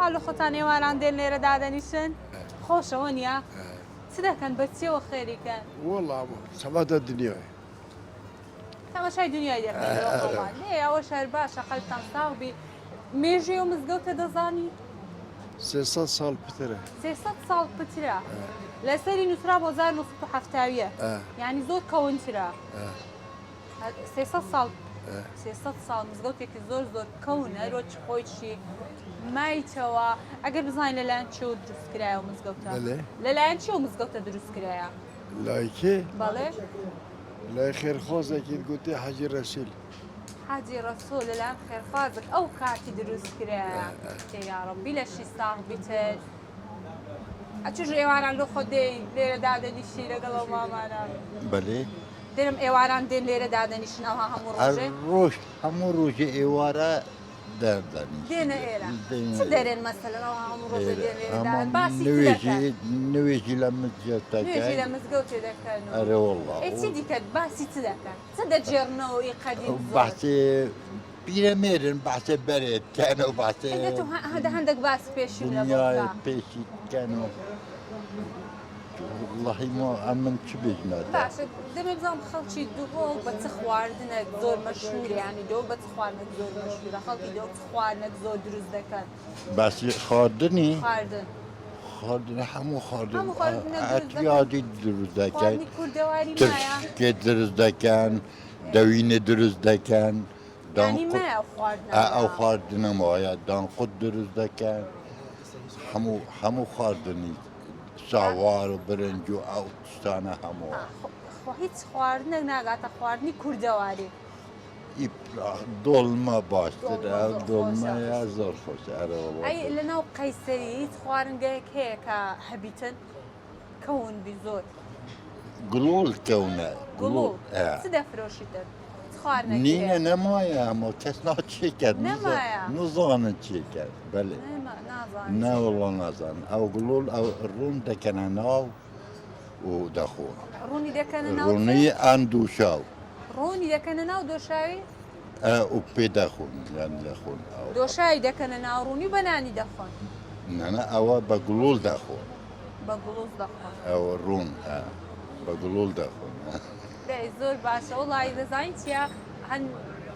ئێوە لە خۆتان ئێواران دێن لێرە دادەنیشن خۆشەوە نییە چ دەکەن بەچیەوە خێریکەن والله سەباتە دنیای تەماشای دنیای دەکەن لێ ئەوە شار باشە خەلتان ساغبی مێژەی و مزگەوتە دەزانی 300 ساڵ پترە 300 ساڵ پترە لەسەری نووسرا بۆ 1970 یعنی زۆر کەونترە 300 ساڵ 300 ساڵ مزگەوتێکی زۆر زۆر کەونە ڕۆچ خۆیشی مایتەوە ئەگەر بزانین لەلایەن چی دروستکرایە و مزگەوتە لەلایەن چی و مزگەوتە دروستکرایە لایکێ بەڵێ لای خێرخۆزێکی گوتی حەجی ڕەسیل حاجی ڕەسوول لەلایەن خێرخوازێک ئەو کاتی دروستکرایە یاڕەبی لەشی ساغ بیتر ئەچوش ئێواران لە خۆ دێین لێرە دادەنیشی لەگەڵ مامانان بەڵێ دێرم ئێواران دێن لێرە دادەنیشن ئەوها هەموو ڕۆژێ ڕۆژ هەموو ڕۆژێ ئێوارە دەردانی دێنە ئێرە چ دەرێن مەسەلەن ئەوها هەموو ڕۆژێ دێن لێرە دادەن باسی چ دەکەن نوێژی لە نوێژی مزگەوتەکەی لە مزگەوتێ دەکەن ئەرێ وەڵڵا چی دیکە باسی چ دەکەن چ دەجێڕنەوەی قەدیم زۆر بەحسێ پیرەمێرن بەحسێ بەرێتکەن و بەحسێ هەندێک باسی پێشی لە دنیای بۆکە پێشی کەن و واللهی ما ئەمن چ بێژمەتە باشە دەمێ بزانم خەڵکی دووهۆڵ بە چ خواردنێک زۆر مەشهور یانی دۆ بە چ خواردنێک زۆر مەشهورە خەڵکی دۆ چ خواردنێک زۆر دروست دەکەن باسی خواردنی خواردن خواردن هەموو خواردن هەموو خواردنێک دروست دەکەن. ئەتیادی دروست دەکەن خواردنی کوردەواری مایە ترکێ دروست دەکەن دەوینە دروست دەکەن یانی مایە خواردنە ئەو خواردنە وایە دانقوت دروست دەکەن هەموو خواردنی ساوار و برنج و ئەو شتانە هەموو هیچ خواردنێک ناگاتە خواردنی کوردەواری دۆڵمە باشترە دۆڵمەیە زۆر خۆش ئەرەوە ئەی لەناو قەیسەری هیچ خواردنگەیەک هەیە کە هەبیتن کەون بی زۆر گڵۆڵ کەونە گوڵوڵ چ دەفرۆشیتن نینە نەمایە هەموو کەس ناچێ کرد نزانن چێ کرد بەێ ناوەڵە نازان ئەو گڵۆل ئەو ڕوون دەکەنە ناو و دەخۆن ڕوونی دەکەنە ناو ڕوونی ئەن دووشاو ڕوونی دەکەنە ناو دۆشاوی و پێ دەخۆن یان دەخۆن دۆشاوی دەکەنە ناوڕوونی بەنانی دەخۆن نەنە ئەوە بە گڵۆل دەخۆن بە گوڵوز دەخۆن ئەوە ڕوون بە گڵۆل دەخۆن زۆر باشە وڵی دەزانین چیە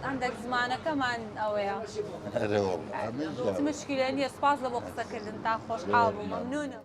هەندێک زمانەکەمان ئەوەیە ئەرێ وەڵڵا مشکلە نییە سپاس لە بۆ قسەکردن تا خۆشحاڵ بوو مەمنونم